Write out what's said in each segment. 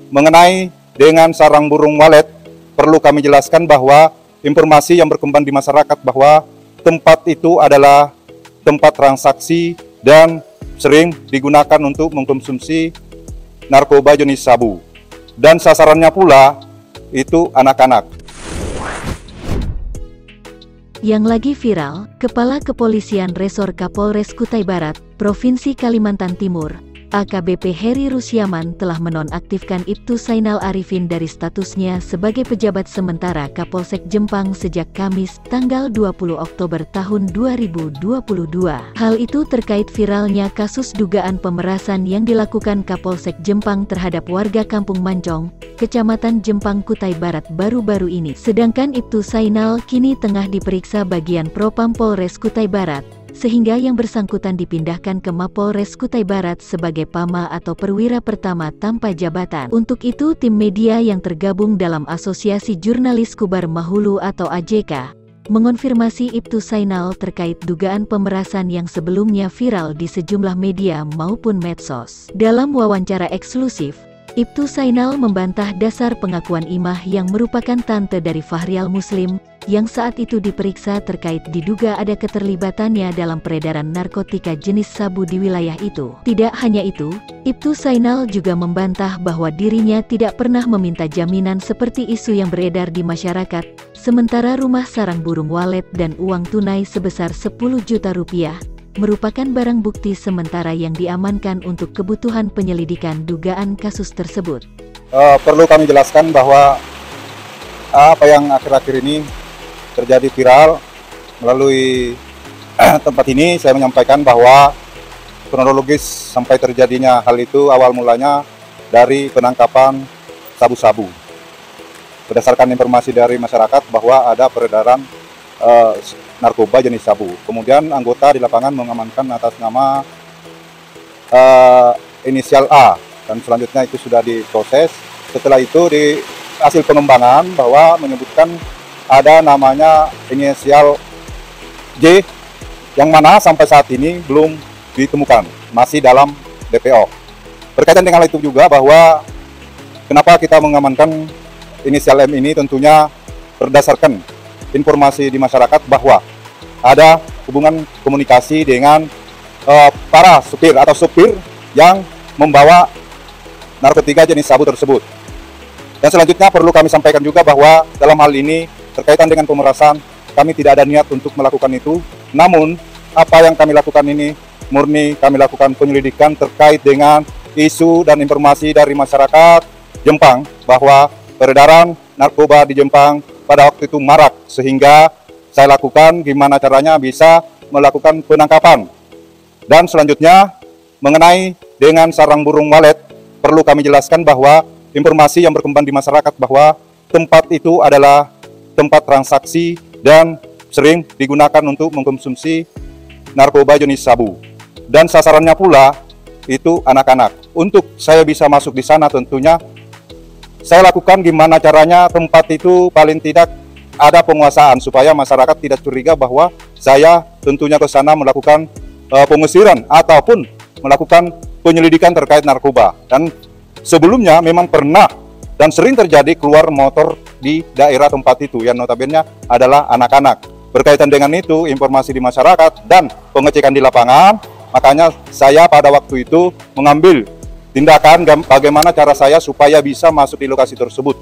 mengenai dengan sarang burung walet, perlu kami jelaskan bahwa informasi yang berkembang di masyarakat bahwa tempat itu adalah tempat transaksi dan sering digunakan untuk mengkonsumsi narkoba jenis sabu. Dan sasarannya pula itu anak-anak. Yang lagi viral, Kepala Kepolisian Resor Kapolres Kutai Barat, Provinsi Kalimantan Timur, AKBP Heri Rusyaman telah menonaktifkan Ibtu Zainal Arifin dari statusnya sebagai pejabat sementara Kapolsek Jempang sejak Kamis, tanggal 20 Oktober tahun 2022. Hal itu terkait viralnya kasus dugaan pemerasan yang dilakukan Kapolsek Jempang terhadap warga Kampung Mancong, Kecamatan Jempang, Kutai Barat baru-baru ini. Sedangkan Ibtu Zainal kini tengah diperiksa bagian Propam Polres Kutai Barat, sehingga yang bersangkutan dipindahkan ke Mapolres Kutai Barat sebagai PAMA atau perwira pertama tanpa jabatan. Untuk itu, tim media yang tergabung dalam Asosiasi Jurnalis Kubar Mahulu atau AJK mengonfirmasi Ibtu Zainal terkait dugaan pemerasan yang sebelumnya viral di sejumlah media maupun medsos. Dalam wawancara eksklusif, Ibtu Zainal membantah dasar pengakuan Imah yang merupakan tante dari Fahrial Muslim, yang saat itu diperiksa terkait diduga ada keterlibatannya dalam peredaran narkotika jenis sabu di wilayah itu. Tidak hanya itu, Ibtu Zainal juga membantah bahwa dirinya tidak pernah meminta jaminan seperti isu yang beredar di masyarakat, sementara rumah sarang burung walet dan uang tunai sebesar 10 juta rupiah merupakan barang bukti sementara yang diamankan untuk kebutuhan penyelidikan dugaan kasus tersebut. Perlu kami jelaskan bahwa apa yang akhir-akhir ini terjadi viral melalui tempat ini, saya menyampaikan bahwa kronologis sampai terjadinya hal itu awal mulanya dari penangkapan sabu-sabu. Berdasarkan informasi dari masyarakat bahwa ada peredaran narkoba jenis sabu. Kemudian anggota di lapangan mengamankan atas nama inisial A, dan selanjutnya itu sudah diproses. Setelah itu di hasil pengembangan bahwa menyebutkan ada namanya inisial J, yang mana sampai saat ini belum ditemukan, masih dalam DPO. Berkaitan dengan itu juga bahwa kenapa kita mengamankan inisial M ini, tentunya berdasarkan informasi di masyarakat bahwa ada hubungan komunikasi dengan para supir atau supir yang membawa narkotika jenis sabu tersebut. Dan selanjutnya perlu kami sampaikan juga bahwa dalam hal ini terkaitan dengan pemerasan, kami tidak ada niat untuk melakukan itu. Namun, apa yang kami lakukan ini murni kami lakukan penyelidikan terkait dengan isu dan informasi dari masyarakat Jempang bahwa peredaran narkoba di Jempang pada waktu itu marak, sehingga saya lakukan gimana caranya bisa melakukan penangkapan. Dan selanjutnya, mengenai dengan sarang burung walet, perlu kami jelaskan bahwa informasi yang berkembang di masyarakat bahwa tempat itu adalah tempat transaksi dan sering digunakan untuk mengkonsumsi narkoba jenis sabu. Dan sasarannya pula itu anak-anak. Untuk saya bisa masuk di sana tentunya saya lakukan gimana caranya tempat itu paling tidak ada penguasaan supaya masyarakat tidak curiga bahwa saya tentunya ke sana melakukan pengusiran ataupun melakukan penyelidikan terkait narkoba. Dan sebelumnya memang pernah dan sering terjadi keluar motor di daerah tempat itu yang notabene adalah anak-anak. Berkaitan dengan itu, informasi di masyarakat dan pengecekan di lapangan, makanya saya pada waktu itu mengambil tindakan bagaimana cara saya supaya bisa masuk di lokasi tersebut.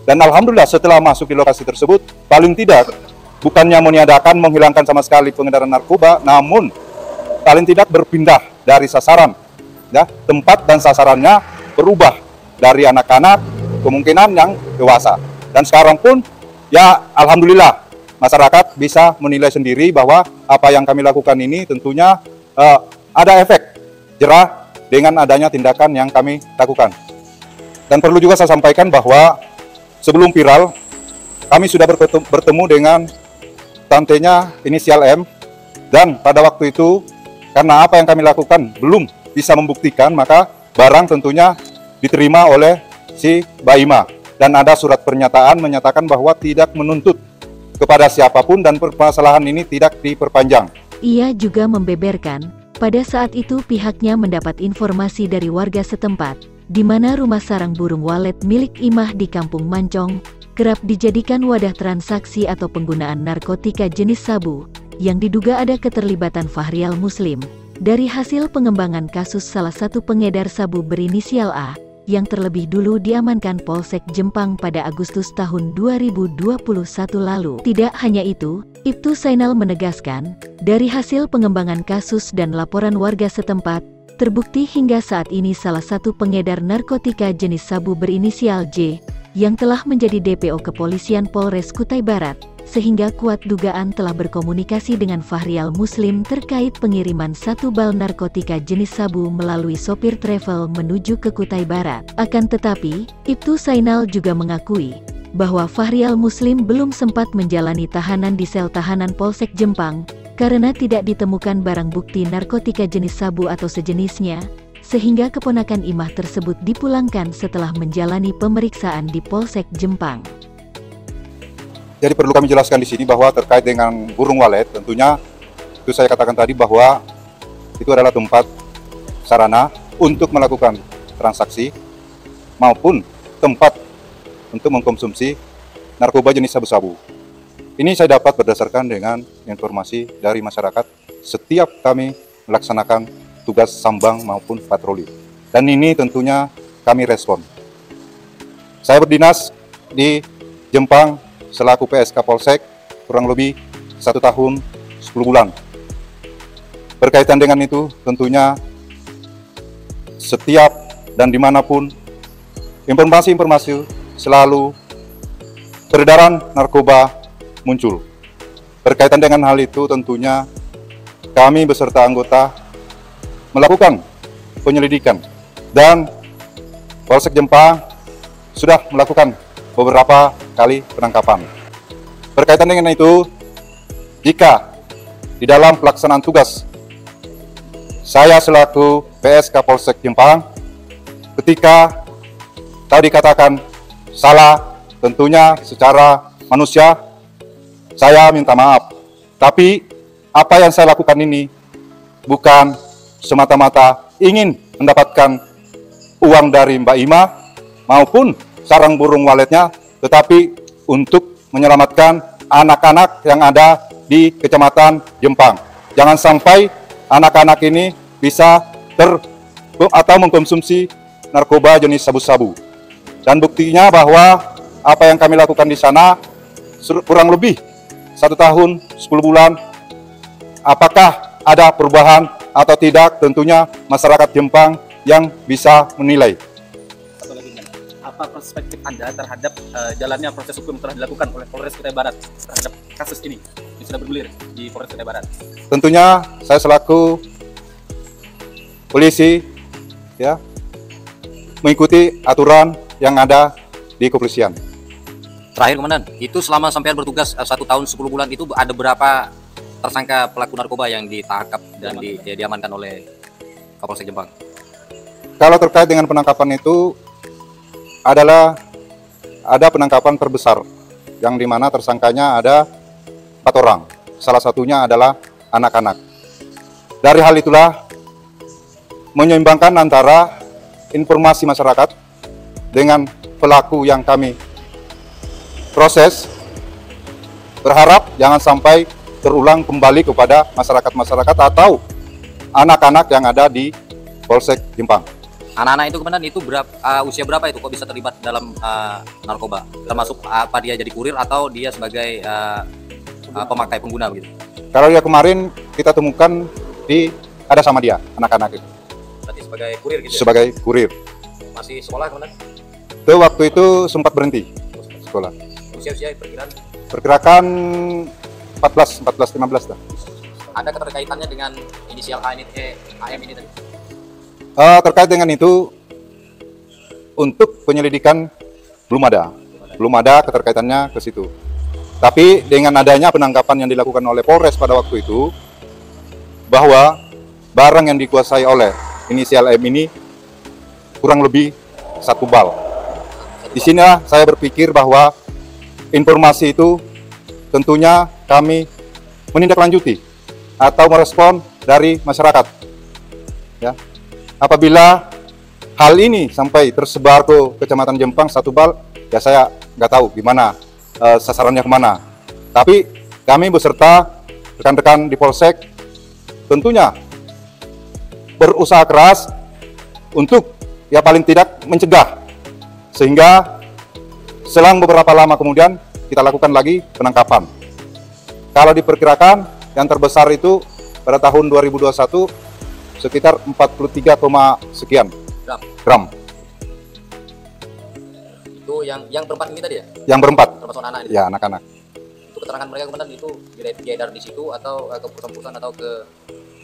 Dan alhamdulillah setelah masuk di lokasi tersebut, paling tidak bukannya meniadakan menghilangkan sama sekali pengedaran narkoba, namun paling tidak berpindah dari sasaran. Ya, tempat dan sasarannya berubah dari anak-anak kemungkinan yang dewasa. Dan sekarang pun ya alhamdulillah masyarakat bisa menilai sendiri bahwa apa yang kami lakukan ini tentunya ada efek jerah dengan adanya tindakan yang kami lakukan. Dan perlu juga saya sampaikan bahwa sebelum viral kami sudah bertemu dengan tantenya inisial M, dan pada waktu itu karena apa yang kami lakukan belum bisa membuktikan, maka barang tentunya diterima oleh si Mbak Ima, dan ada surat pernyataan menyatakan bahwa tidak menuntut kepada siapapun dan permasalahan ini tidak diperpanjang. Ia juga membeberkan, pada saat itu pihaknya mendapat informasi dari warga setempat di mana rumah sarang burung walet milik Imah di Kampung Mancong kerap dijadikan wadah transaksi atau penggunaan narkotika jenis sabu yang diduga ada keterlibatan Fahrial Muslim. Dari hasil pengembangan kasus salah satu pengedar sabu berinisial A yang terlebih dulu diamankan Polsek Jempang pada Agustus tahun 2021 lalu. Tidak hanya itu, Ibtu Zainal menegaskan, dari hasil pengembangan kasus dan laporan warga setempat, terbukti hingga saat ini salah satu pengedar narkotika jenis sabu berinisial J yang telah menjadi DPO Kepolisian Polres Kutai Barat, sehingga kuat dugaan telah berkomunikasi dengan Fahrial Muslim terkait pengiriman 1 bal narkotika jenis sabu melalui sopir travel menuju ke Kutai Barat. Akan tetapi, Ibtu Zainal juga mengakui bahwa Fahrial Muslim belum sempat menjalani tahanan di sel tahanan Polsek Jempang karena tidak ditemukan barang bukti narkotika jenis sabu atau sejenisnya, sehingga keponakan Imah tersebut dipulangkan setelah menjalani pemeriksaan di Polsek Jempang. Jadi perlu kami jelaskan di sini bahwa terkait dengan burung walet, tentunya itu saya katakan tadi bahwa itu adalah tempat sarana untuk melakukan transaksi maupun tempat untuk mengkonsumsi narkoba jenis sabu-sabu. Ini saya dapat berdasarkan dengan informasi dari masyarakat setiap kami melaksanakan tugas sambang maupun patroli. Dan ini tentunya kami respon. Saya berdinas di Jempang selaku PSK Polsek kurang lebih 1 tahun 10 bulan. Berkaitan dengan itu tentunya setiap dan dimanapun informasi-informasi selalu peredaran narkoba muncul. Berkaitan dengan hal itu tentunya kami beserta anggota melakukan penyelidikan dan Polsek Jempang sudah melakukan beberapa kali penangkapan. Berkaitan dengan itu, jika di dalam pelaksanaan tugas saya selaku PSK Polsek Jempang ketika tadi dikatakan salah, tentunya secara manusia saya minta maaf. Tapi apa yang saya lakukan ini bukan semata-mata ingin mendapatkan uang dari Mbak Ima maupun sarang burung waletnya, tetapi untuk menyelamatkan anak-anak yang ada di Kecamatan Jempang. Jangan sampai anak-anak ini bisa atau mengkonsumsi narkoba jenis sabu-sabu. Dan buktinya bahwa apa yang kami lakukan di sana kurang lebih 1 tahun 10 bulan. Apakah ada perubahan atau tidak, tentunya masyarakat Jempang yang bisa menilai. Apa perspektif Anda terhadap jalannya proses hukum yang telah dilakukan oleh Polres Kutai Barat terhadap kasus ini yang sudah bergulir di Polres Kutai Barat? Tentunya saya selaku polisi ya mengikuti aturan yang ada di kepolisian. Terakhir Komandan, itu selama sampean bertugas 1 tahun 10 bulan itu ada berapa tersangka pelaku narkoba yang ditangkap dan diamankan oleh Kapolsek Jempang? Kalau terkait dengan penangkapan itu adalah ada penangkapan terbesar yang dimana tersangkanya ada 4 orang. Salah satunya adalah anak-anak. Dari hal itulah menyeimbangkan antara informasi masyarakat dengan pelaku yang kami proses, berharap jangan sampai terulang kembali kepada masyarakat-masyarakat atau anak-anak yang ada di Polsek Jempang. Anak-anak itu Komandan itu usia berapa itu kok bisa terlibat dalam narkoba? Termasuk apa dia jadi kurir atau dia sebagai pemakai pengguna begitu? Kalau dia kemarin kita temukan ada sama dia anak-anak itu. Berarti sebagai kurir gitu. Sebagai kurir. Masih sekolah Komandan? Itu waktu itu sempat berhenti sekolah. Usia perkiraan? Perkirakan 14, 15 dah. Ada keterkaitannya dengan inisial AM ini tadi? Terkait dengan itu, untuk penyelidikan belum ada keterkaitannya ke situ. Tapi dengan adanya penangkapan yang dilakukan oleh Polres pada waktu itu, bahwa barang yang dikuasai oleh inisial M ini kurang lebih 1 bal. Di sinilah saya berpikir bahwa informasi itu tentunya kami menindaklanjuti atau merespon dari masyarakat. Ya. Apabila hal ini sampai tersebar ke Kecamatan Jempang satu bal, ya saya nggak tahu gimana sasarannya kemana. Tapi kami beserta rekan-rekan di Polsek tentunya berusaha keras untuk ya paling tidak mencegah, sehingga selang beberapa lama kemudian kita lakukan lagi penangkapan. Kalau diperkirakan yang terbesar itu pada tahun 2021 sekitar 43, sekian gram. Itu yang berempat ini tadi ya? Yang berempat. Termasuk anak-anak ini? Ya, anak-anak. Itu keterangan mereka komandan itu diedar di situ atau ke perusahaan-perusahaan atau ke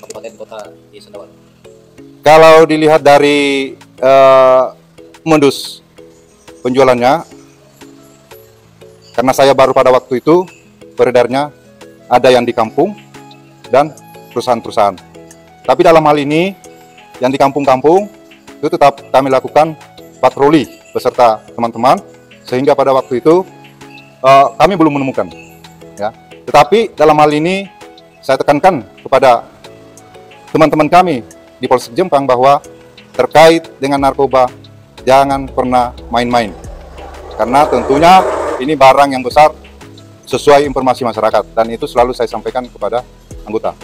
kabupaten kota di Sendawal? Kalau dilihat dari modus penjualannya, karena saya baru pada waktu itu beredarnya ada yang di kampung dan perusahaan-perusahaan. Tapi dalam hal ini yang di kampung-kampung itu tetap kami lakukan patroli beserta teman-teman, sehingga pada waktu itu kami belum menemukan. Ya. Tetapi dalam hal ini saya tekankan kepada teman-teman kami di Polsek Jempang bahwa terkait dengan narkoba jangan pernah main-main, karena tentunya ini barang yang besar sesuai informasi masyarakat, dan itu selalu saya sampaikan kepada anggota.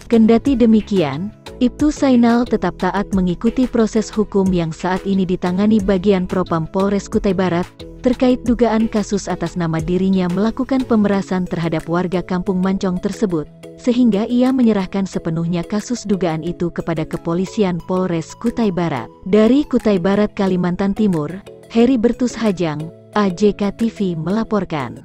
Kendati demikian, Ibtu Sainal tetap taat mengikuti proses hukum yang saat ini ditangani bagian Propam Polres Kutai Barat terkait dugaan kasus atas nama dirinya melakukan pemerasan terhadap warga Kampung Mancong tersebut, sehingga ia menyerahkan sepenuhnya kasus dugaan itu kepada Kepolisian Polres Kutai Barat. Dari Kutai Barat, Kalimantan Timur, Heri Bertus Hajang, AJK TV melaporkan.